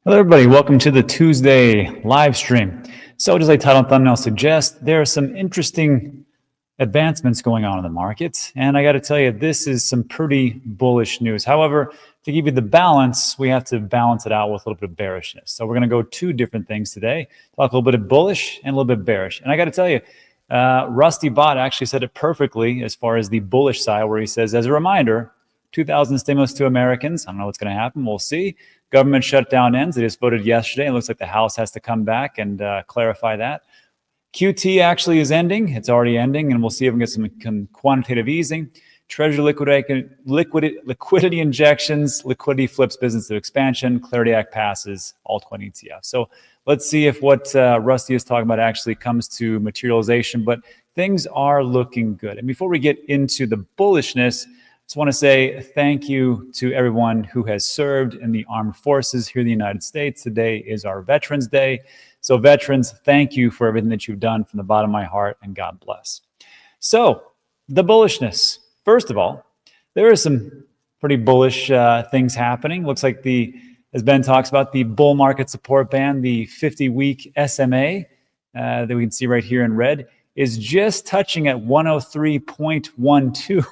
Hello, everybody. Welcome to the Tuesday live stream. So, as the title and thumbnail suggest, there are some interesting advancements going on in the market. And I got to tell you, this is some pretty bullish news. However, to give you the balance, we have to balance it out with a little bit of bearishness. So, we're going to go two different things today, talk a little bit of bullish and a little bit bearish. And I got to tell you, Rusty Bot actually said it perfectly as far as the bullish side, where he says, as a reminder, 2,000 stimulus to Americans. I don't know what's going to happen. We'll see. Government shutdown ends. They just voted yesterday. It looks like the House has to come back and clarify that. QT actually is ending. It's already ending, and we'll see if we can get some quantitative easing. Treasury liquidity injections, liquidity flips business to expansion, Clarity Act passes, altcoin ETF. So let's see if what Rusty is talking about actually comes to materialization. But things are looking good. And before we get into the bullishness, I just want to say thank you to everyone who has served in the armed forces here in the United States. Today is our Veterans Day. So veterans, thank you for everything that you've done from the bottom of my heart, and God bless. So the bullishness. First of all, there are some pretty bullish things happening. Looks like as Ben talks about, the bull market support band, the 50-week SMA that we can see right here in red, is just touching at 103.12.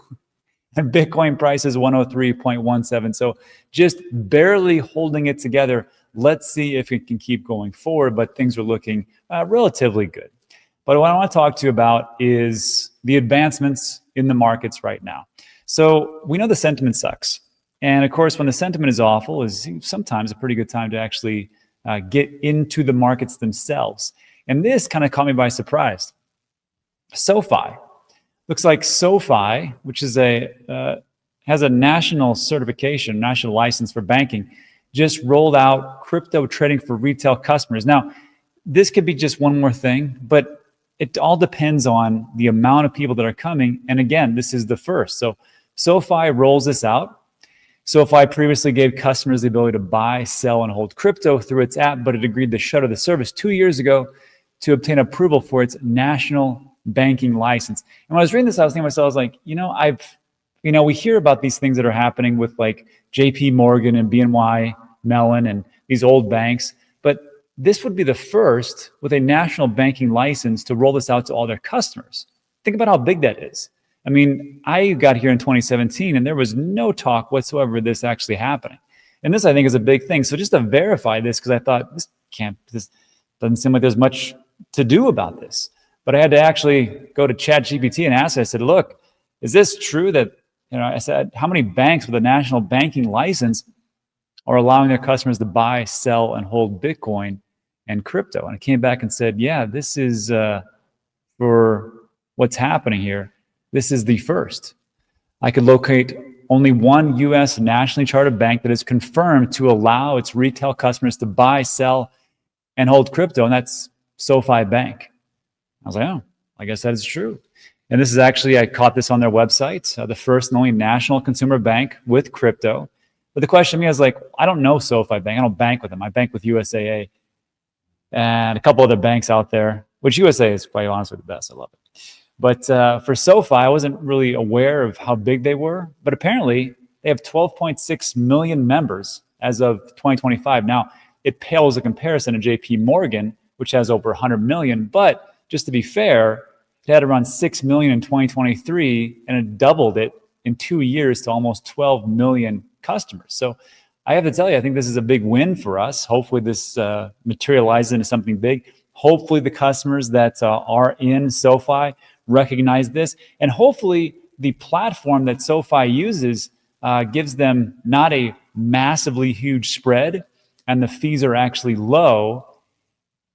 And Bitcoin price is 103.17. So just barely holding it together. Let's see if it can keep going forward, but things are looking relatively good. But what I want to talk to you about is the advancements in the markets right now. So we know the sentiment sucks. And of course, when the sentiment is awful, is sometimes a pretty good time to actually get into the markets themselves. And this kind of caught me by surprise. SoFi. Looks like SoFi, which is has a national certification, national license for banking, just rolled out crypto trading for retail customers. Now, this could be just one more thing, but it all depends on the amount of people that are coming. And again, this is the first. So SoFi rolls this out. SoFi previously gave customers the ability to buy, sell, and hold crypto through its app, but it agreed to shutter the service 2 years ago to obtain approval for its national banking license. And when I was reading this, I was thinking to myself, I was like, we hear about these things that are happening with like JP Morgan and BNY Mellon and these old banks, but this would be the first with a national banking license to roll this out to all their customers. Think about how big that is. I mean, I got here in 2017 and there was no talk whatsoever of this actually happening. And this, I think, is a big thing. So just to verify this, because I thought this doesn't seem like there's much to do about this. But I had to actually go to ChatGPT and ask it. I said, look, is this true that, I said, how many banks with a national banking license are allowing their customers to buy, sell, and hold Bitcoin and crypto? And it came back and said, yeah, this is for what's happening here. This is the first. I could locate only one U.S. nationally chartered bank that is confirmed to allow its retail customers to buy, sell, and hold crypto, and that's SoFi Bank. I was like, oh, I guess that is true. And this is actually, I caught this on their website, the first and only national consumer bank with crypto. But the question to me is like, I don't know SoFi Bank. I don't bank with them. I bank with USAA and a couple other banks out there, which USAA is quite honestly the best. I love it. But for SoFi, I wasn't really aware of how big they were. But apparently, they have 12.6 million members as of 2025. Now, it pales in comparison to JP Morgan, which has over 100 million. But just to be fair, it had around 6 million in 2023, and it doubled it in 2 years to almost 12 million customers. So I have to tell you, I think this is a big win for us. Hopefully this materializes into something big. Hopefully the customers that are in SoFi recognize this. And hopefully the platform that SoFi uses gives them not a massively huge spread, and the fees are actually low.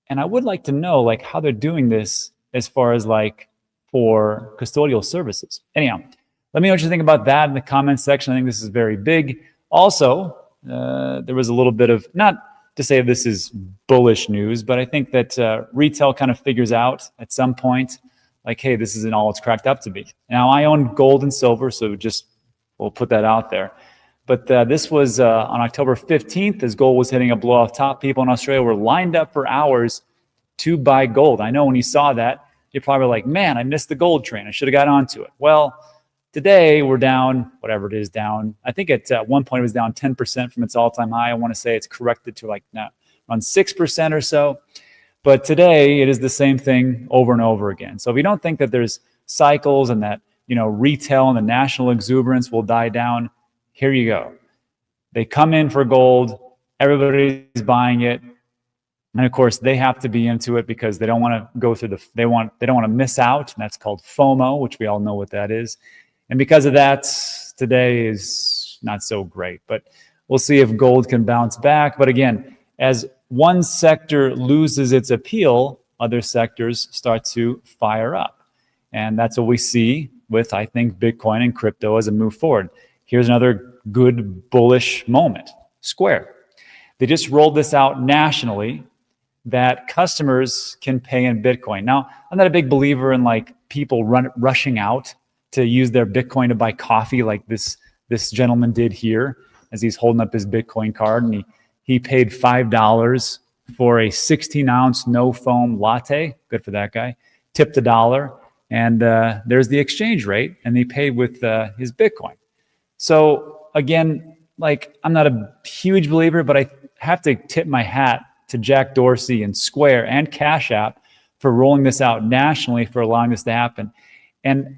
And I would like to know like how they're doing this as far as like for custodial services. Anyhow, let me know what you think about that in the comments section. I think this is very big. Also, there was a little bit of, not to say this is bullish news, but I think that retail kind of figures out at some point, like, hey, this isn't all it's cracked up to be. Now, I own gold and silver, so we'll put that out there. But this was on October 15th, as gold was hitting a blow-off top. People in Australia were lined up for hours to buy gold. I know when you saw that, you're probably like, man, I missed the gold train. I should have got onto it. Well, Today, we're down, whatever it is, down. I think at one point it was down 10% from its all-time high. I want to say it's corrected to like now around 6% or so. But today, it is the same thing over and over again. So if you don't think that there's cycles and that, retail and the national exuberance will die down, here you go. They come in for gold. Everybody's buying it. And of course, they have to be into it because they don't want to go through they don't want to miss out. And that's called FOMO, which we all know what that is. And because of that, today is not so great. But we'll see if gold can bounce back. But again, as one sector loses its appeal, other sectors start to fire up. And that's what we see with, I think, Bitcoin and crypto as a move forward. Here's another good bullish moment. Square. They just rolled this out nationally that customers can pay in Bitcoin. Now, I'm not a big believer in like people rushing out to use their Bitcoin to buy coffee like this gentleman did here as he's holding up his Bitcoin card, and he paid $5 for a 16-ounce no-foam latte. Good for that guy. Tipped $1, and there's the exchange rate, and he paid with his Bitcoin. So again, like I'm not a huge believer, but I have to tip my hat to Jack Dorsey and Square and Cash App for rolling this out nationally, for allowing this to happen. And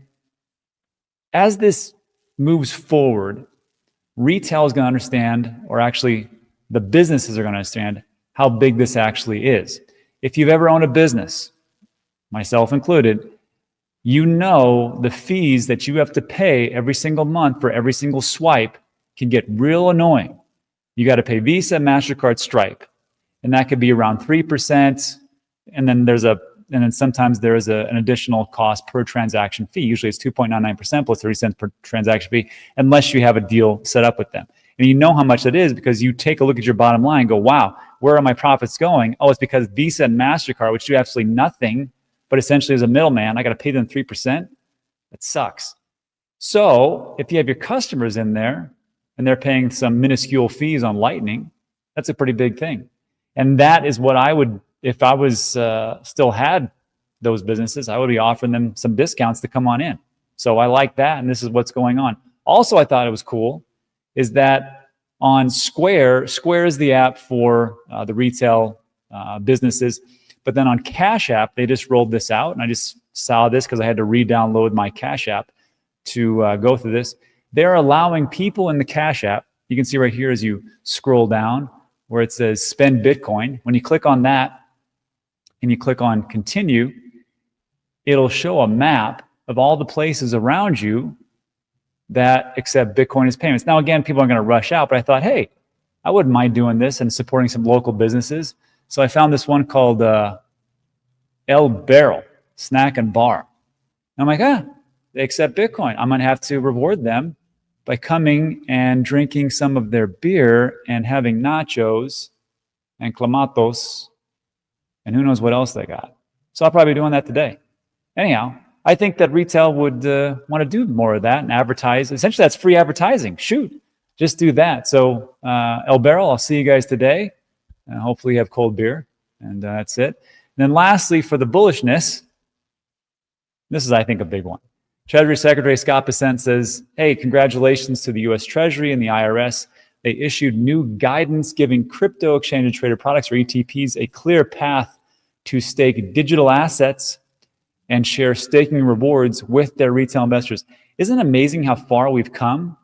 as this moves forward, retail is going to understand, or actually the businesses are going to understand how big this actually is. If you've ever owned a business, myself included, you know the fees that you have to pay every single month for every single swipe can get real annoying. You got to pay Visa, MasterCard, Stripe, and that could be around 3%. And then sometimes there is an additional cost per transaction fee. Usually it's 2.99% plus 30 cents per transaction fee, unless you have a deal set up with them. And you know how much that is because you take a look at your bottom line and go, wow, where are my profits going? Oh, it's because Visa and MasterCard, which do absolutely nothing, but essentially as a middleman, I got to pay them 3%. That sucks. So if you have your customers in there and they're paying some minuscule fees on Lightning, that's a pretty big thing. And that is what I would, if I was still had those businesses, I would be offering them some discounts to come on in. So I like that, and this is what's going on. Also, I thought it was cool is that on Square is the app for the retail businesses, but then on Cash App, they just rolled this out, and I just saw this because I had to re-download my Cash App to go through this. They're allowing people in the Cash App, you can see right here as you scroll down, where it says spend Bitcoin. When you click on that and you click on continue, it'll show a map of all the places around you that accept Bitcoin as payments. Now, again, people are going to rush out, but I thought, hey, I wouldn't mind doing this and supporting some local businesses. So I found this one called El Barrel Snack and Bar. And I'm like, they accept Bitcoin. I'm going to have to reward them by coming and drinking some of their beer and having nachos and clamatos and who knows what else they got. So I'll probably be doing that today. Anyhow, I think that retail would want to do more of that and advertise. Essentially, that's free advertising. Shoot, just do that. So El Barrel, I'll see you guys today. Hopefully you have cold beer, and that's it. And then lastly, for the bullishness, this is, I think, a big one. Treasury Secretary Scott Bessent says, hey, congratulations to the U.S. Treasury and the IRS. They issued new guidance giving crypto exchange and traded products, or ETPs, a clear path to stake digital assets and share staking rewards with their retail investors. Isn't it amazing how far we've come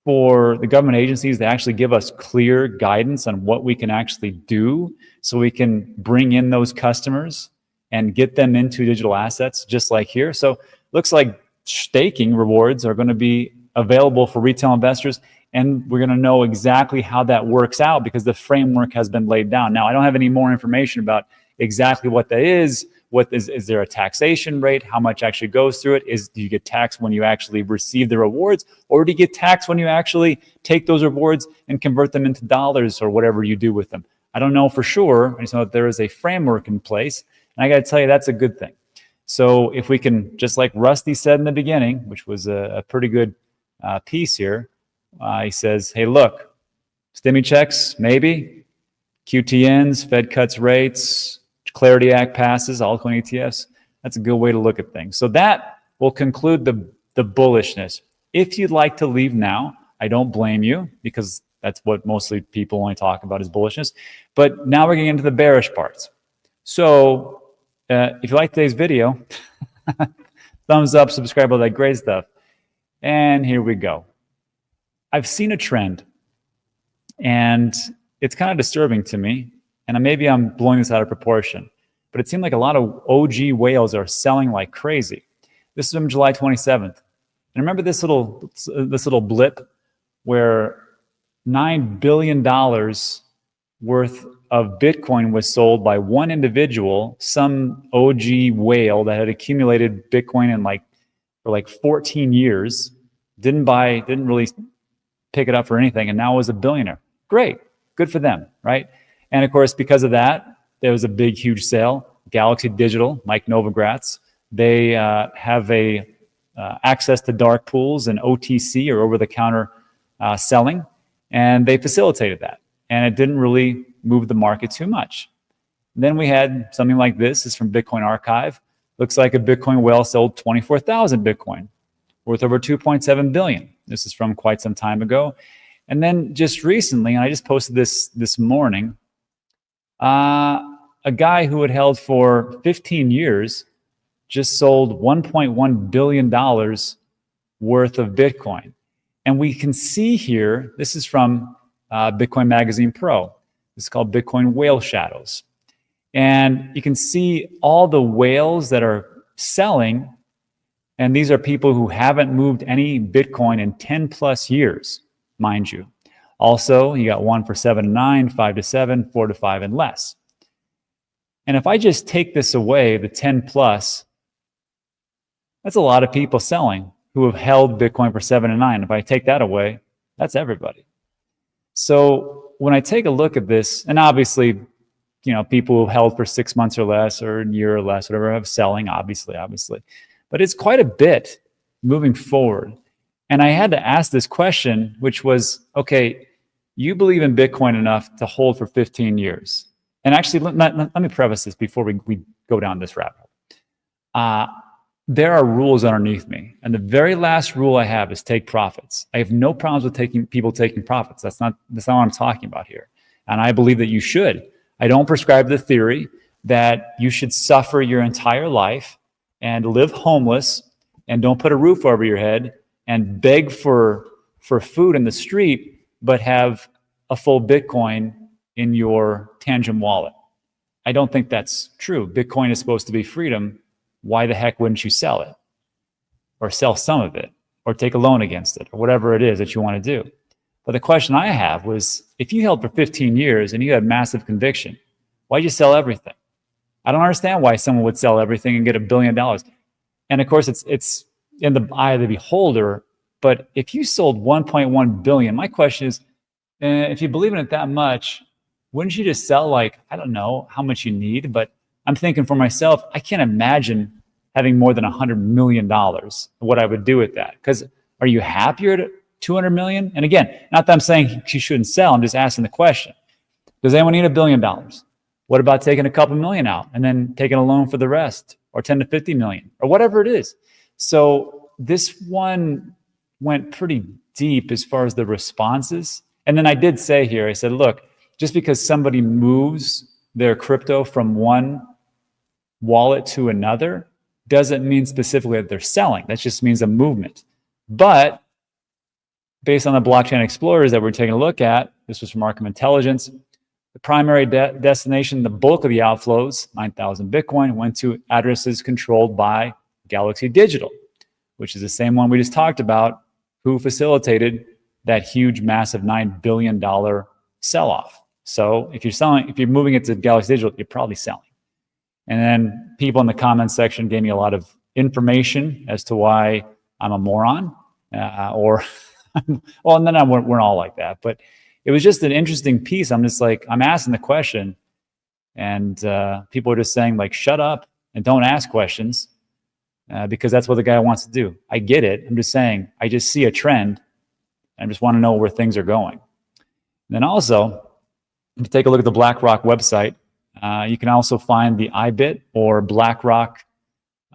for the government agencies to actually give us clear guidance on what we can actually do so we can bring in those customers and get them into digital assets just like here? So looks like staking rewards are going to be available for retail investors, and we're going to know exactly how that works out because the framework has been laid down. Now, I don't have any more information about exactly what that is. What is there a taxation rate? How much actually goes through it? Do you get taxed when you actually receive the rewards, or do you get taxed when you actually take those rewards and convert them into dollars or whatever you do with them? I don't know for sure. I just know that there is a framework in place, and I got to tell you, that's a good thing. So if we can, just like Rusty said in the beginning, which was a pretty good piece here, he says, hey, look, stimmy checks, maybe, QTNs, Fed cuts rates, Clarity Act passes, altcoin ETFs. That's a good way to look at things. So that will conclude the the bullishness. If you'd like to leave now, I don't blame you, because that's what mostly people only talk about is bullishness. But now we're getting into the bearish parts. So if you like today's video, thumbs up, subscribe, all that great stuff. And here we go. I've seen a trend, and it's kind of disturbing to me. And maybe I'm blowing this out of proportion, but it seemed like a lot of OG whales are selling like crazy. This is from July 27th. And remember this little blip where $9 billion worth of Bitcoin was sold by one individual, some OG whale that had accumulated Bitcoin for 14 years, didn't really pick it up for anything, and now was a billionaire. Great, good for them, right? And of course, because of that, there was a big, huge sale. Galaxy Digital, Mike Novogratz, they have access to dark pools and OTC, or over-the-counter selling, and they facilitated that. And it didn't really move the market too much. Then we had something like this. This is from Bitcoin Archive. Looks like a Bitcoin whale sold 24,000 Bitcoin, worth over 2.7 billion. This is from quite some time ago. And then just recently, and I just posted this morning, a guy who had held for 15 years just sold $1.1 billion worth of Bitcoin. And we can see here, this is from Bitcoin Magazine Pro. This is called Bitcoin Whale Shadows. And you can see all the whales that are selling. And these are people who haven't moved any Bitcoin in 10 plus years, mind you. Also, you got 1 for 7 to 9, 5 to 7, 4 to 5 and less. And if I just take this away, the 10 plus, that's a lot of people selling who have held Bitcoin for 7 and 9. If I take that away, that's everybody. So when I take a look at this, and obviously, people who held for 6 months or less, or a year or less, whatever, have selling, obviously. But it's quite a bit moving forward. And I had to ask this question, which was, okay, you believe in Bitcoin enough to hold for 15 years. And actually, let me preface this before we go down this rabbit hole. There are rules underneath me. And the very last rule I have is take profits. I have no problems with people taking profits. That's not what I'm talking about here. And I believe that you should. I don't prescribe the theory that you should suffer your entire life and live homeless and don't put a roof over your head and beg for food in the street, but have a full Bitcoin in your TANGEM wallet. I don't think that's true. Bitcoin is supposed to be freedom. Why the heck wouldn't you sell it, or sell some of it, or take a loan against it, or whatever it is that you want to do? But the question I have was, if you held for 15 years and you had massive conviction, why'd you sell everything? I don't understand why someone would sell everything and get $1 billion. And of course, it's in the eye of the beholder. But if you sold 1.1 billion, my question is, if you believe in it that much, wouldn't you just sell, I don't know how much you need, but I'm thinking for myself, I can't imagine having more than $100 million, what I would do with that. Because are you happier at 200 million? And again, not that I'm saying you shouldn't sell, I'm just asking the question. Does anyone need $1 billion? What about taking a couple million out and then taking a loan for the rest, or 10 to 50 million, or whatever it is? So this one went pretty deep as far as the responses. And then I did say here, I said, look, just because somebody moves their crypto from one wallet to another doesn't mean specifically that they're selling. That just means a movement. But based on the blockchain explorers that we're taking a look at, this was from Arkham Intelligence, the primary destination, the bulk of the outflows, 9,000 Bitcoin, went to addresses controlled by Galaxy Digital, which is the same one we just talked about, who facilitated that huge, massive $9 billion sell-off. So if you're moving it to Galaxy Digital, you're probably selling. And then people in the comments section gave me a lot of information as to why I'm a moron, well, and then we're all like that. But it was just an interesting piece. I'm just I'm asking the question, and people are just saying shut up and don't ask questions, because that's what the guy wants to do. I get it. I'm just saying, I just see a trend, and I just want to know where things are going. And then also, if you take a look at the BlackRock website, you can also find the IBIT or BlackRock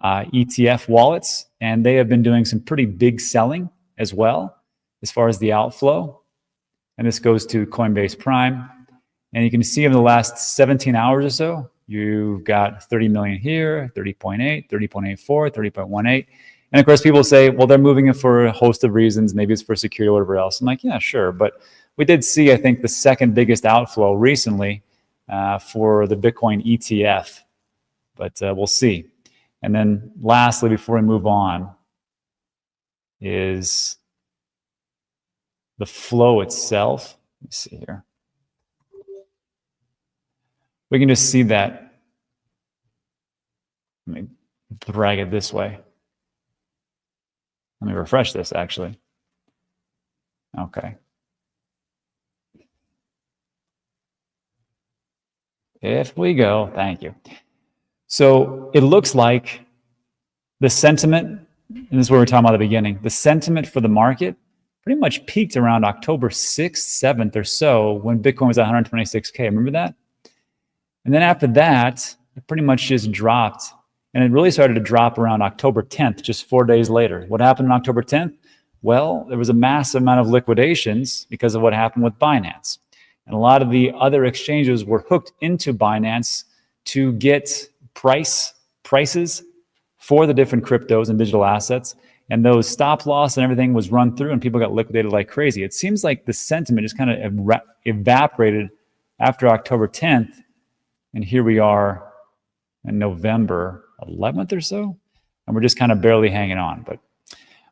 ETF wallets, and they have been doing some pretty big selling as well as far as the outflow. And this goes to Coinbase Prime. And you can see in the last 17 hours or so, you've got 30 million here, 30.8, 30.84, 30.18. And of course, people say, well, they're moving it for a host of reasons. Maybe it's for security or whatever else. I'm like, yeah, sure. But we did see, I think, the second biggest outflow recently for the Bitcoin ETF. But we'll see. And then lastly, before we move on, is the flow itself. Let me see here. We can just see that. Let me drag it this way. Let me refresh this, actually. Okay. If we go, thank you. So it looks like the sentiment, and this is what we were talking about at the beginning, the sentiment for the market pretty much peaked around October 6th, 7th or so when Bitcoin was at 126K. Remember that? And then after that, it pretty much just dropped. And it really started to drop around October 10th, just 4 days later. What happened on October 10th? Well, there was a massive amount of liquidations because of what happened with Binance. And a lot of the other exchanges were hooked into Binance to get prices for the different cryptos and digital assets. And those stop loss and everything was run through and people got liquidated like crazy. It seems like the sentiment just kind of evaporated after October 10th. And here we are in November 11th or so. And we're just kind of barely hanging on. But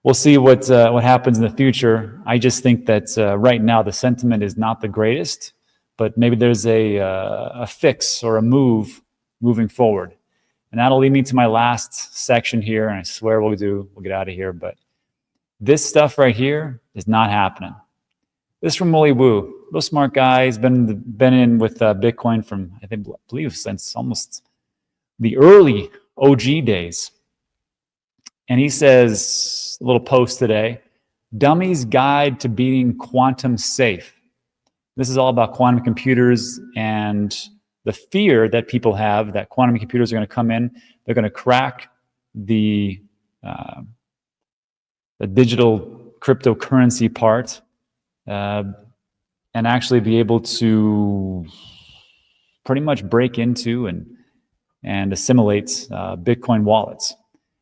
we'll see what happens in the future. I just think that right now the sentiment is not the greatest, but maybe there's a fix or a move moving forward. And that'll lead me to my last section here. And I swear we'll get out of here. But this stuff right here is not happening. This is from Willy Woo, real smart guy. He's been in with Bitcoin from, I believe, since almost the early OG days. And he says, a little post today, Dummy's Guide to Beating Quantum Safe. This is all about quantum computers and the fear that people have that quantum computers are going to come in, they're going to crack the digital cryptocurrency part and actually be able to pretty much break into and assimilate Bitcoin wallets.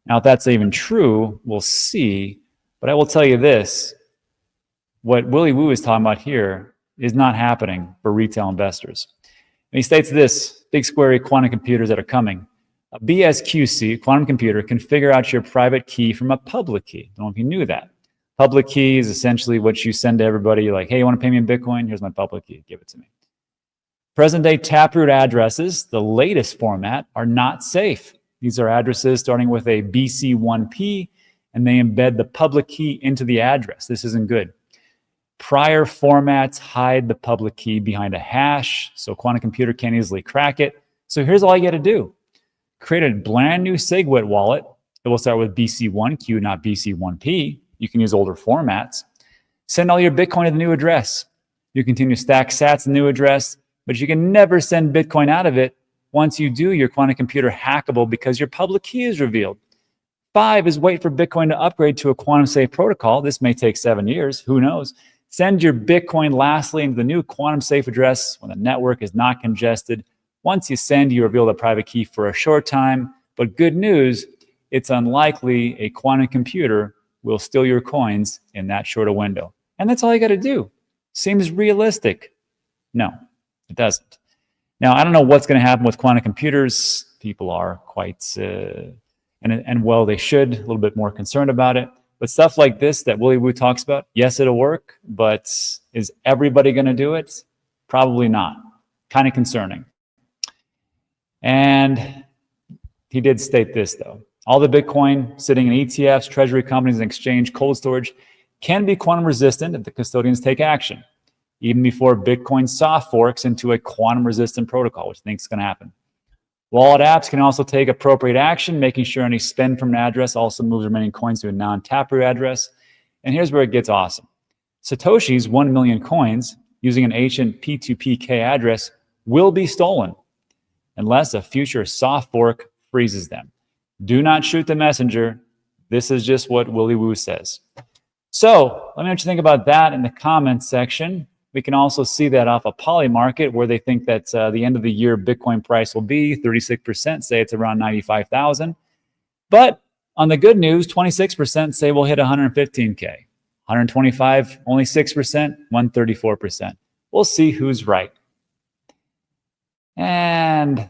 Now, if that's even true, we'll see. But I will tell you this, what Willy Woo is talking about here is not happening for retail investors. And he states this, big squarey quantum computers that are coming. A BSQC, quantum computer, can figure out your private key from a public key. I don't know if you knew that. Public key is essentially what you send to everybody, like, hey, you want to pay me in Bitcoin? Here's my public key. Give it to me. Present-day Taproot addresses, the latest format, are not safe. These are addresses starting with a BC1P, and they embed the public key into the address. This isn't good. Prior formats hide the public key behind a hash, so a quantum computer can't easily crack it. So here's all you got to do. Create a brand new SegWit wallet. It will start with BC1Q, not BC1P. You can use older formats. Send all your Bitcoin to the new address. You continue to stack sats to the new address, but you can never send Bitcoin out of it. Once you do, your quantum computer hackable because your public key is revealed. 5 is wait for Bitcoin to upgrade to a quantum safe protocol. This may take 7 years. Who knows? Send your Bitcoin lastly into the new quantum safe address when the network is not congested. Once you send, you reveal the private key for a short time. But good news, it's unlikely a quantum computer will steal your coins in that short a window. And that's all you got to do. Seems realistic. No, it doesn't. Now, I don't know what's going to happen with quantum computers. People are quite, and well, they should, a little bit more concerned about it. But stuff like this that Willy Woo talks about, yes, it'll work, but is everybody going to do it? Probably not. Kind of concerning. And he did state this, though. All the Bitcoin sitting in ETFs, treasury companies, and exchange cold storage can be quantum resistant if the custodians take action, even before Bitcoin soft forks into a quantum resistant protocol, which I think is going to happen. Wallet apps can also take appropriate action, making sure any spend from an address also moves remaining coins to a non-Taproot address. And here's where it gets awesome. Satoshi's 1 million coins using an ancient P2PK address will be stolen unless a future soft fork freezes them. Do not shoot the messenger. This is just what Willy Woo says. So let me know what you think about that in the comments section. We can also see that off a Poly Market where they think that the end of the year Bitcoin price will be 36%, say it's around 95,000. But on the good news, 26% say we'll hit 115K. 125, only 6%, 134%. We'll see who's right. And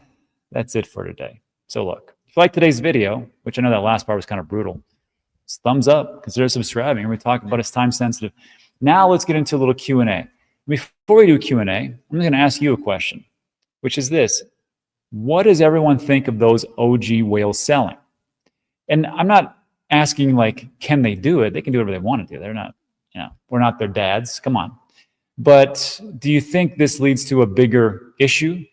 that's it for today. So look, if you like today's video, which I know that last part was kind of brutal, thumbs up, consider subscribing. We talk about it's time sensitive. Now let's get into a little Q&A. Before we do Q&A, I'm going to ask you a question, which is this. What does everyone think of those OG whales selling? And I'm not asking like, can they do it? They can do whatever they want to do. They're not, we're not their dads. Come on. But do you think this leads to a bigger issue,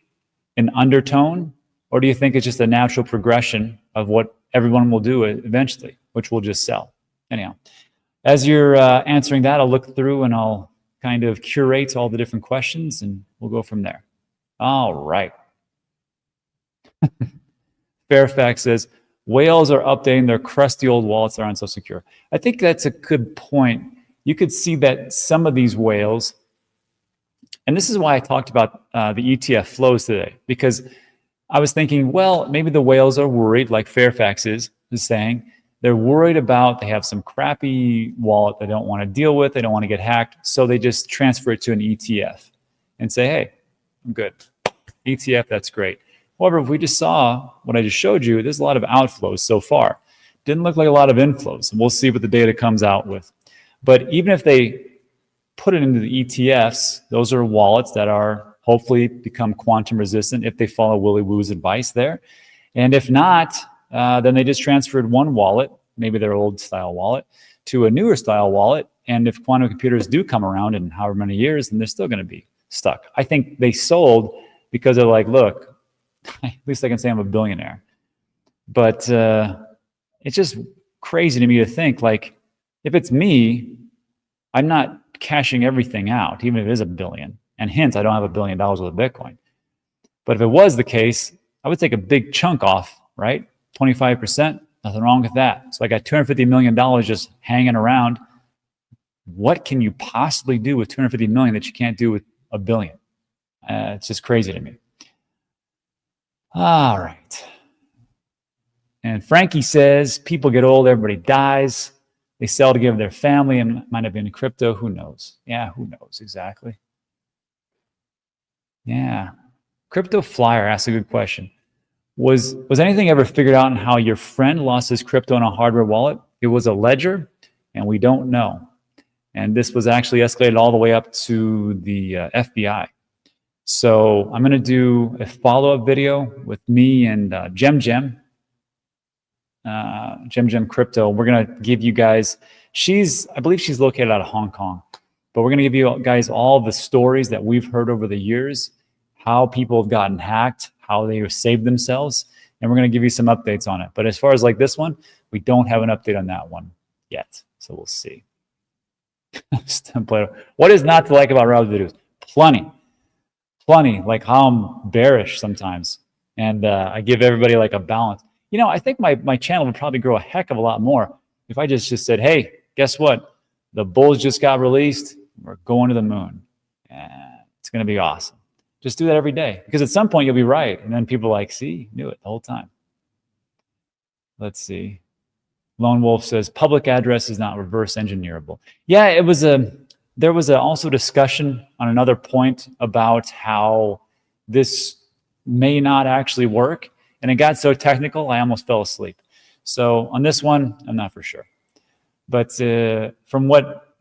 an undertone? Or do you think it's just a natural progression of what everyone will do eventually, which will just sell? Anyhow, as you're answering that, I'll look through and I'll kind of curate all the different questions and we'll go from there. All right. Fairfax says, whales are updating their crusty old wallets that aren't so secure. I think that's a good point. You could see that some of these whales, and this is why I talked about the ETF flows today, because I was thinking, well, maybe the whales are worried, like Fairfax is saying. They're worried about, they have some crappy wallet they don't want to deal with, they don't want to get hacked, so they just transfer it to an ETF and say, hey, I'm good. ETF, that's great. However, if we just saw what I just showed you, there's a lot of outflows so far. Didn't look like a lot of inflows. We'll see what the data comes out with. But even if they put it into the ETFs, those are wallets that are hopefully become quantum resistant if they follow Willy Woo's advice there. And if not, then they just transferred one wallet, maybe their old style wallet, to a newer style wallet. And if quantum computers do come around in however many years, then they're still going to be stuck. I think they sold because they're like, look, at least I can say I'm a billionaire. But it's just crazy to me to think, like, if it's me, I'm not cashing everything out, even if it is $1 billion. And hence, I don't have $1 billion worth of Bitcoin. But if it was the case, I would take a big chunk off, right? 25%, nothing wrong with that. So I got $250 million just hanging around. What can you possibly do with $250 million that you can't do with $1 billion? It's just crazy to me. All right. And Frankie says, people get old, everybody dies. They sell to give their family and might have been in crypto. Who knows? Yeah, who knows exactly? Yeah. Crypto Flyer asked a good question. Was anything ever figured out on how your friend lost his crypto in a hardware wallet? It was a ledger, and we don't know. And this was actually escalated all the way up to the FBI. So I'm going to do a follow-up video with me and Gem Crypto. We're going to give you guys, I believe she's located out of Hong Kong, but we're going to give you guys all the stories that we've heard over the years, how people have gotten hacked, how they saved themselves, and we're going to give you some updates on it. But as far as like this one, we don't have an update on that one yet, so we'll see. What is not to like about Rob's videos? Plenty, like how I'm bearish sometimes, and I give everybody like a balance. You know, I think my channel would probably grow a heck of a lot more if I just said, hey, guess what? The bulls just got released. We're going to the moon. And it's going to be awesome. Just do that every day, because at some point you'll be right. And then people are like, see, knew it the whole time. Let's see. Lone Wolf says, public address is not reverse engineerable. Yeah, there was also discussion on another point about how this may not actually work. And it got so technical, I almost fell asleep. So on this one, I'm not for sure. But from what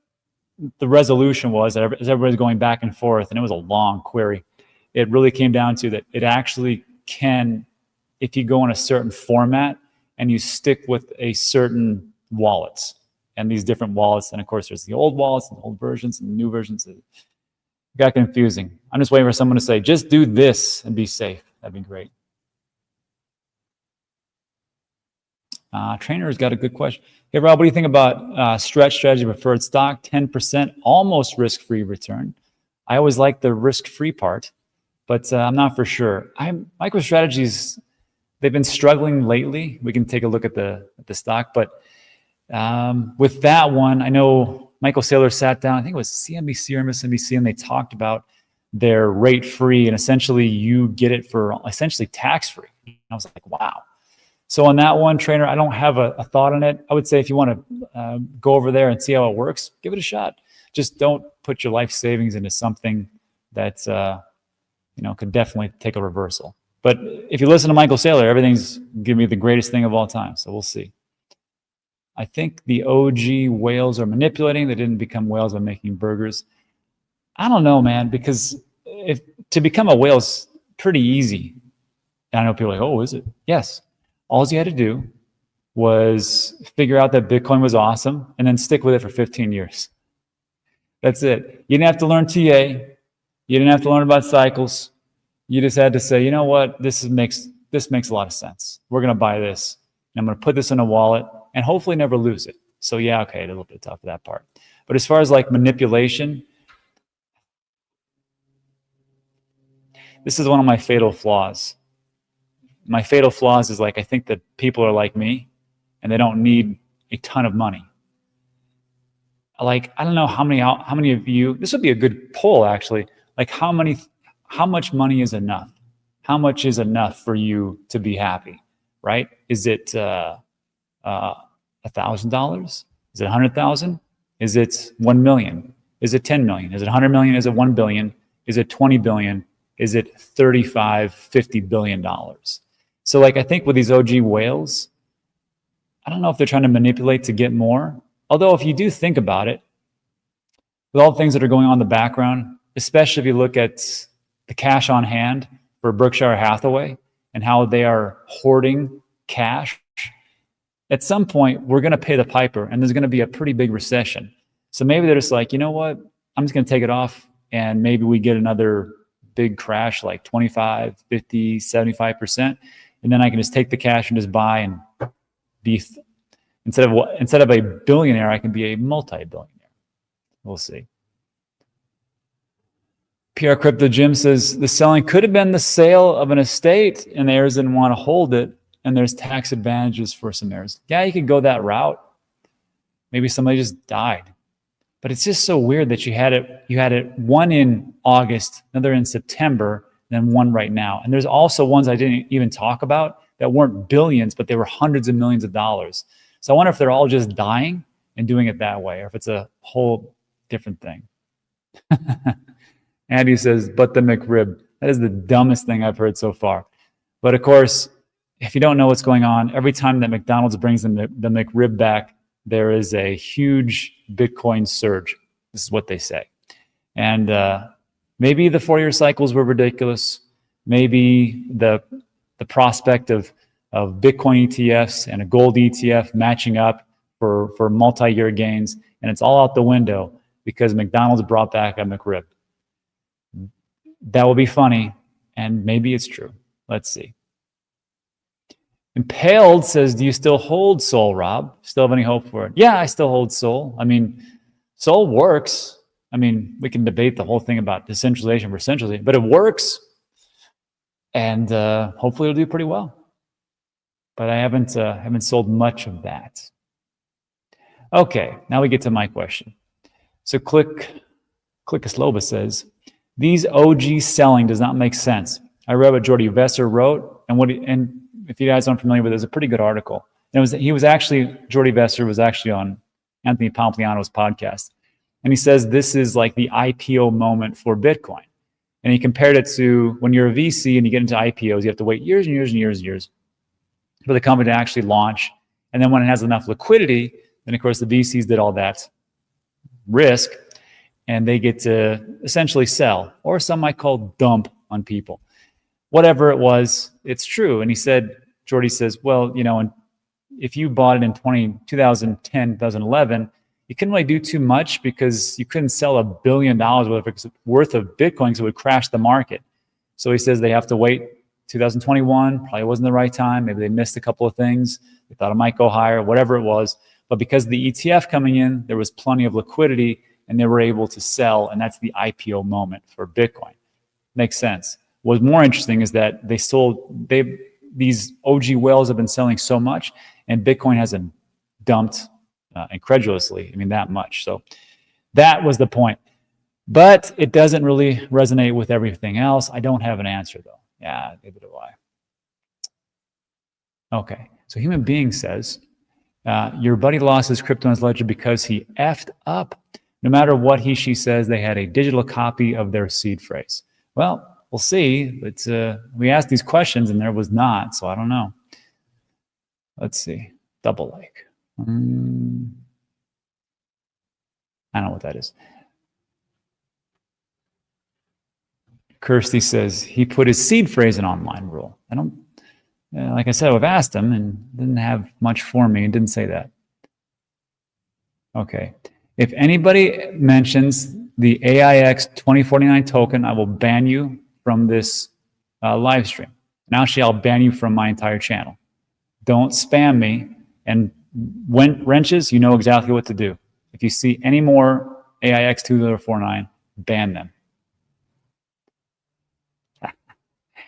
the resolution was, as everybody's going back and forth, and it was a long query, it really came down to that it actually can, if you go in a certain format and you stick with a certain wallets, and these different wallets, and of course there's the old wallets and the old versions and the new versions. It got confusing. I'm just waiting for someone to say, just do this and be safe. That'd be great. Trainer's got a good question. Hey, Rob, what do you think about stretch strategy preferred stock? 10%, almost risk-free return. I always like the risk-free part, but I'm not for sure. MicroStrategy's they've been struggling lately. We can take a look at the stock, but with that one, I know Michael Saylor sat down, I think it was CNBC or MSNBC, and they talked about their rate-free, and essentially you get it for essentially tax-free. I was like, wow. So on that one, trainer, I don't have a thought on it. I would say if you want to go over there and see how it works, give it a shot. Just don't put your life savings into something that could definitely take a reversal. But if you listen to Michael Saylor, everything's gonna be the greatest thing of all time. So we'll see. I think the OG whales are manipulating. They didn't become whales by making burgers. I don't know, man, because to become a whale is pretty easy. And I know people are like, oh, is it? Yes. All you had to do was figure out that Bitcoin was awesome and then stick with it for 15 years. That's it. You didn't have to learn TA. You didn't have to learn about cycles. You just had to say, you know what, this makes a lot of sense. We're going to buy this. And I'm going to put this in a wallet and hopefully never lose it. So yeah, okay, a little bit tough for that part. But as far as like manipulation, this is one of my fatal flaws. My fatal flaws is like, I think that people are like me and they don't need a ton of money. Like, I don't know how many of you, this would be a good poll actually, like how much money is enough? How much is enough for you to be happy, right? Is it $1,000? Is it 100,000? Is it 1 million? Is it 10 million? Is it 100 million? Is it 1 billion? Is it 20 billion? Is it 35, 50 billion dollars? So like, I think with these OG whales, I don't know if they're trying to manipulate to get more. Although if you do think about it, with all the things that are going on in the background, especially if you look at the cash on hand for Berkshire Hathaway and how they are hoarding cash, at some point, we're going to pay the piper and there's going to be a pretty big recession. So maybe they're just like, you know what, I'm just going to take it off and maybe we get another big crash like 25, 50, 75%. And then I can just take the cash and just buy and be, instead of a billionaire, I can be a multi-billionaire. We'll see. PR Crypto Jim says the selling could have been the sale of an estate and the heirs didn't want to hold it. And there's tax advantages for some heirs. Yeah, you could go that route. Maybe somebody just died. But it's just so weird that you had it one in August, another in September, and then one right now. And there's also ones I didn't even talk about that weren't billions, but they were hundreds of millions of dollars. So I wonder if they're all just dying and doing it that way, or if it's a whole different thing. Andy says, but the McRib. That is the dumbest thing I've heard so far. But of course, if you don't know what's going on, every time that McDonald's brings the McRib back, there is a huge Bitcoin surge. This is what they say. And maybe the 4-year cycles were ridiculous. Maybe the prospect of Bitcoin ETFs and a gold ETF matching up for multi-year gains, and it's all out the window because McDonald's brought back a McRib. That will be funny, and maybe it's true. Let's see. Impaled says, do you still hold Sol, Rob? Still have any hope for it? Yeah, I still hold Sol. I mean, Sol works. I mean, we can debate the whole thing about decentralization versus centralization, but it works. And hopefully it'll do pretty well. But I haven't sold much of that. Okay, now we get to my question. So Clickasloba says, these OG selling does not make sense. I read what Jordy Vesser wrote, and if you guys aren't familiar with it, it's a pretty good article. And Jordy Vesser was actually on Anthony Pompliano's podcast. And he says this is like the IPO moment for Bitcoin. And he compared it to when you're a VC and you get into IPOs, you have to wait years and years and years and years for the company to actually launch. And then when it has enough liquidity, then of course the VCs did all that risk and they get to essentially sell, or some might call dump on people. Whatever it was, it's true. And he said, Jordy says, well, you know, if you bought it in 2010, 2011, you couldn't really do too much because you couldn't sell $1 billion worth of Bitcoin, so it would crash the market. So he says they have to wait 2021, probably wasn't the right time. Maybe they missed a couple of things. They thought it might go higher, whatever it was. But because of the ETF coming in, there was plenty of liquidity and they were able to sell. And that's the IPO moment for Bitcoin. Makes sense. What's more interesting is that they these OG whales have been selling so much, and Bitcoin hasn't dumped incredulously. I mean, that much. So that was the point. But it doesn't really resonate with everything else. I don't have an answer, though. Yeah, neither do I. Okay, so Human Being says, your buddy lost his crypto on his ledger because he effed up. No matter what she says, they had a digital copy of their seed phrase. Well, we'll see. But we asked these questions, and there was not, so I don't know. Let's see. Double like. I don't know what that is. Kirsty says he put his seed phrase in online rule. I don't, like I said, I've asked him and didn't have much for me and didn't say that. Okay. If anybody mentions the AIX 2049 token, I will ban you from this live stream. Now I'll ban you from my entire channel. Don't spam me. And when wrenches, you know exactly what to do. If you see any more AIX 2049, ban them.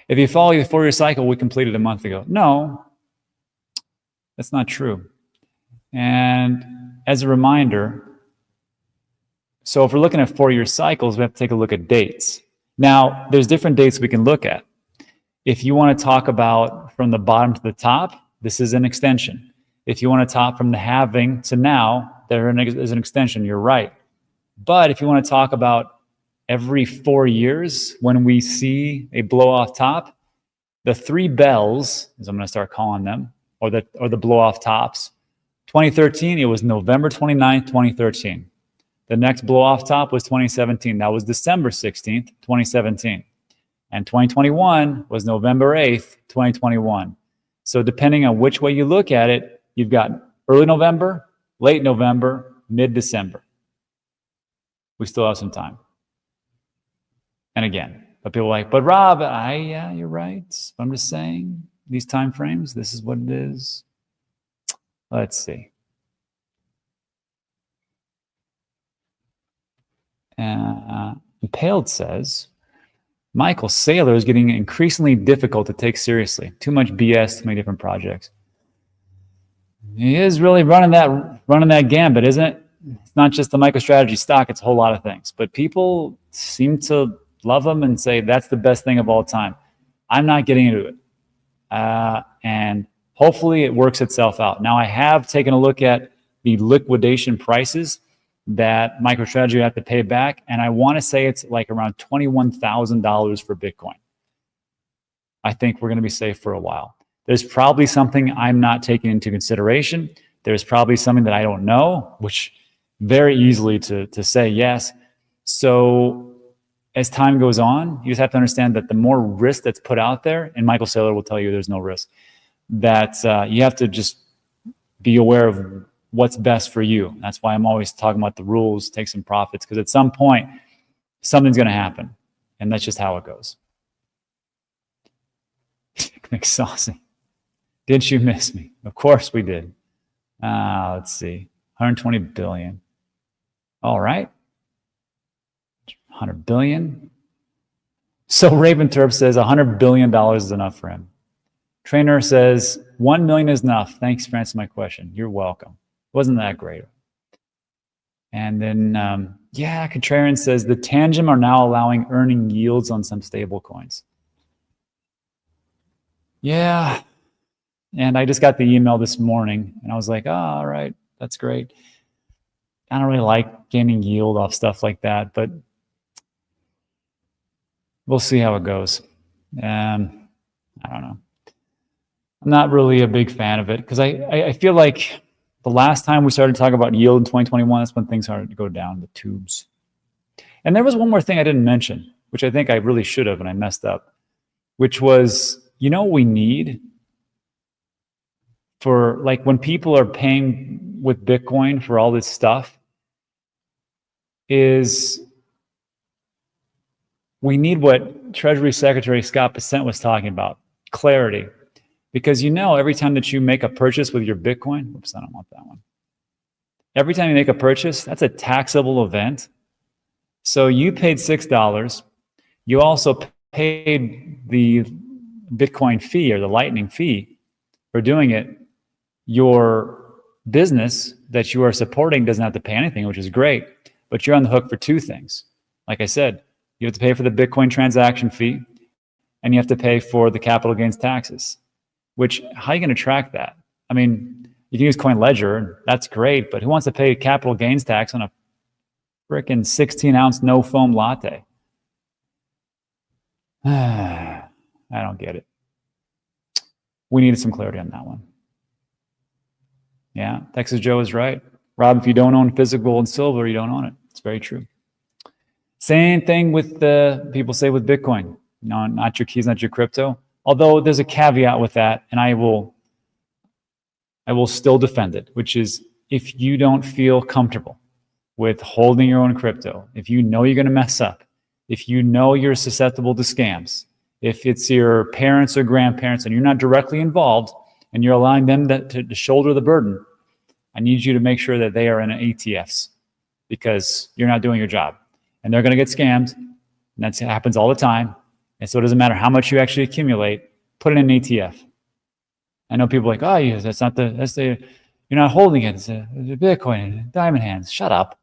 If you follow the 4-year cycle we completed a month ago. No, that's not true. And as a reminder, so if we're looking at 4-year cycles, we have to take a look at dates. Now, there's different dates we can look at. If you want to talk about from the bottom to the top, this is an extension. If you want to talk from the halving to now, there is an extension, you're right. But if you want to talk about every 4 years, when we see a blow off top, the 3 bells, as I'm going to start calling them, or the blow off tops. 2013, it was November 29th, 2013. The next blow off top was 2017. That was December 16th, 2017. And 2021 was November 8th, 2021. So depending on which way you look at it, you've got early November, late November, mid-December. We still have some time. And again, but people are like, but Rob, yeah, you're right. But I'm just saying, these time frames, this is what it is. Let's see. Impaled says, Michael Saylor is getting increasingly difficult to take seriously. Too much BS, too many different projects. He is really running that gambit, isn't it? It's not just the MicroStrategy stock, it's a whole lot of things. But people seem to love them and say that's the best thing of all time. I'm not getting into it. And hopefully it works itself out. Now I have taken a look at the liquidation prices that MicroStrategy would have to pay back. And I want to say it's like around $21,000 for Bitcoin. I think we're going to be safe for a while. There's probably something I'm not taking into consideration. There's probably something that I don't know, which very easily to say yes. So as time goes on, you just have to understand that the more risk that's put out there, and Michael Saylor will tell you there's no risk, that you have to just be aware of what's best for you. That's why I'm always talking about the rules, take some profits, because at some point, something's going to happen. And that's just how it goes. McSaucy. Did you miss me? Of course we did. Let's see. 120 billion. All right. 100 billion. So Raven Turp says $100 billion is enough for him. Trainer says 1 million is enough. Thanks for answering my question. You're welcome. Wasn't that great? And then, yeah, Contrarian says the TANGEM are now allowing earning yields on some stable coins. Yeah. And I just got the email this morning and I was like, oh, all right, that's great. I don't really like gaining yield off stuff like that, but we'll see how it goes. I don't know. I'm not really a big fan of it because I feel like the last time we started talking about yield in 2021, that's when things started to go down the tubes. And there was one more thing I didn't mention, which I think I really should have and I messed up, which was, you know what we need for, like, when people are paying with Bitcoin for all this stuff, is we need what Treasury Secretary Scott Bessent was talking about, clarity. Because you know, every time that you make a purchase with your Bitcoin, oops, I don't want that one. Every time you make a purchase, that's a taxable event. So you paid $6. You also paid the Bitcoin fee or the Lightning fee for doing it, your business that you are supporting doesn't have to pay anything, which is great, but you're on the hook for two things. Like I said, you have to pay for the Bitcoin transaction fee and you have to pay for the capital gains taxes, which how are you going to track that? I mean, you can use CoinLedger, that's great, but who wants to pay capital gains tax on a frickin' 16-ounce no foam latte? I don't get it. We needed some clarity on that one. Yeah, Texas Joe is right. Rob, if you don't own physical gold and silver, you don't own it. It's very true. Same thing with people say with Bitcoin. No, not your keys, not your crypto. Although there's a caveat with that, and I will still defend it, which is if you don't feel comfortable with holding your own crypto, if you know you're going to mess up, if you know you're susceptible to scams, if it's your parents or grandparents and you're not directly involved and you're allowing them to shoulder the burden, I need you to make sure that they are in ETFs because you're not doing your job. And they're going to get scammed. And that happens all the time. And so it doesn't matter how much you actually accumulate, put it in an ETF. I know people are like, oh, yeah, you're not holding it. It's a Bitcoin, diamond hands. Shut up.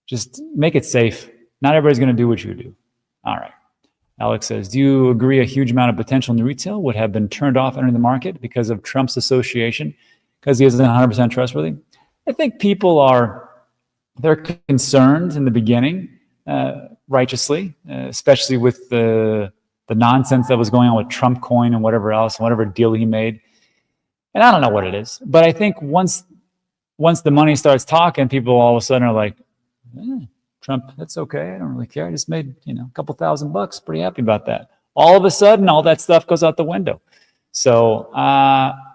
Just make it safe. Not everybody's going to do what you do. All right. Alex says, do you agree a huge amount of potential new retail would have been turned off entering the market because of Trump's association, because he isn't 100% trustworthy? I think people they're concerned in the beginning, righteously, especially with the nonsense that was going on with Trump coin and whatever else, whatever deal he made. And I don't know what it is, but I think once the money starts talking, people all of a sudden are like, Trump, that's okay. I don't really care. I just made, a couple $1,000. Pretty happy about that. All of a sudden, all that stuff goes out the window. So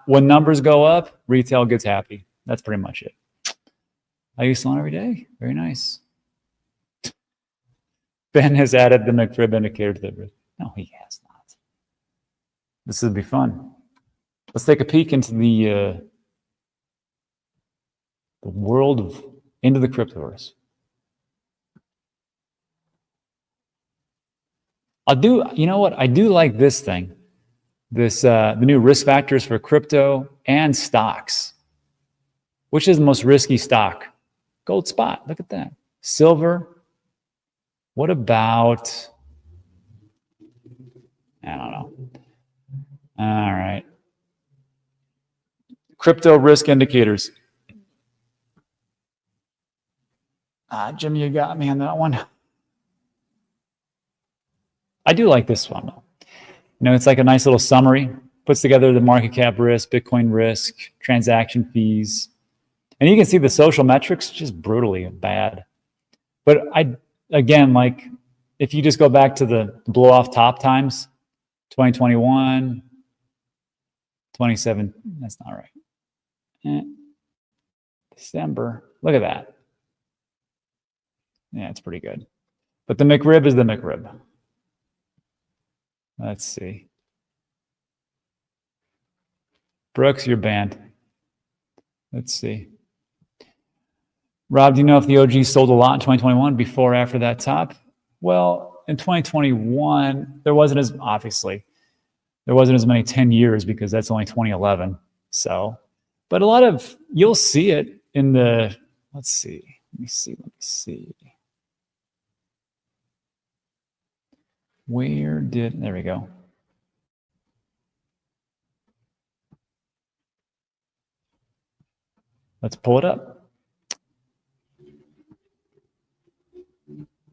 when numbers go up, retail gets happy. That's pretty much it. I use Solana every day. Very nice. Ben has added the McRib indicator to the. No, he has not. This would be fun. Let's take a peek into the world into the cryptoverse. You know what? I do like this thing. The new risk factors for crypto and stocks. Which is the most risky stock? Gold spot. Look at that. Silver. What about, I don't know. All right. Crypto risk indicators. Jim, you got me on that one. I do like this one, though. It's like a nice little summary. Puts together the market cap risk, Bitcoin risk, transaction fees. And you can see the social metrics, just brutally bad. But again, like if you just go back to the blow off top times, 2021, 27, that's not right. December, look at that. Yeah, it's pretty good. But the McRib is the McRib. Let's see. Brooks, you're banned. Let's see. Rob, do you know if the OG sold a lot in 2021 before or after that top? Well, in 2021, there wasn't as many 10 years because that's only 2011. So, but you'll see it in the, let me see. There we go. Let's pull it up.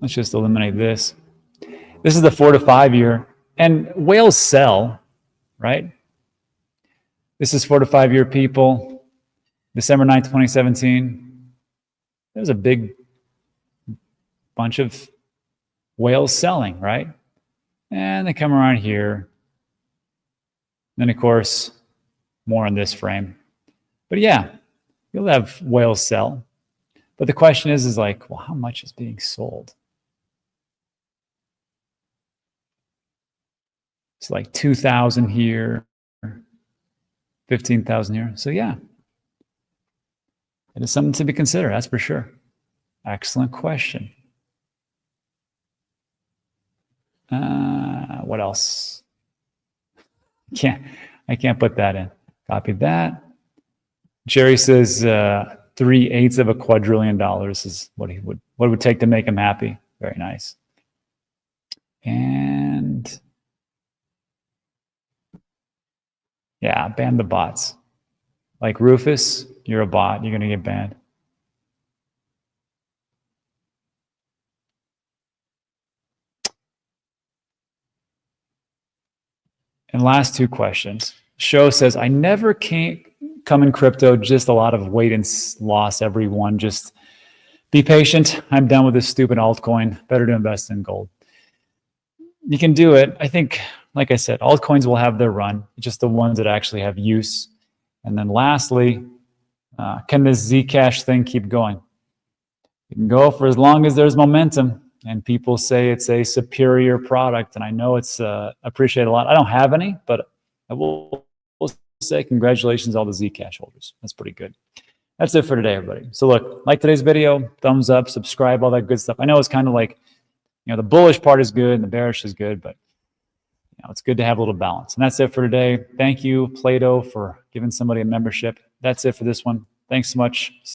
Let's just eliminate this. This is the 4 to 5 year. And whales sell, right? This is 4 to 5 year people. December 9th, 2017. There's a big bunch of whales selling, right? And they come around here. Then, of course, more on this frame. But yeah, you'll have whales sell. But the question is like, well, how much is being sold? It's like 2,000 here, 15,000 here. So yeah, it is something to be considered, that's for sure. Excellent question. What else? I can't put that in. Copy that. Jerry says 3/8 of $1 quadrillion is what it would take to make him happy. Very nice. And yeah, ban the bots. Like Rufus, you're a bot. You're going to get banned. And last two questions. Show says, I never come in crypto, just a lot of wait and loss, everyone. Just be patient. I'm done with this stupid altcoin. Better to invest in gold. You can do it. I think, like I said, altcoins will have their run, just the ones that actually have use. And then lastly, can this Zcash thing keep going? It can go for as long as there's momentum and people say it's a superior product. And I know it's appreciated a lot. I don't have any, but I will say congratulations all the Zcash holders. That's pretty good. That's it for today, everybody. So look, like today's video, thumbs up, subscribe, all that good stuff. I know it's kind of like, you know, the bullish part is good and the bearish is good, but you know, it's good to have a little balance. And that's it for today. Thank you, Plato, for giving somebody a membership. That's it for this one. Thanks so much.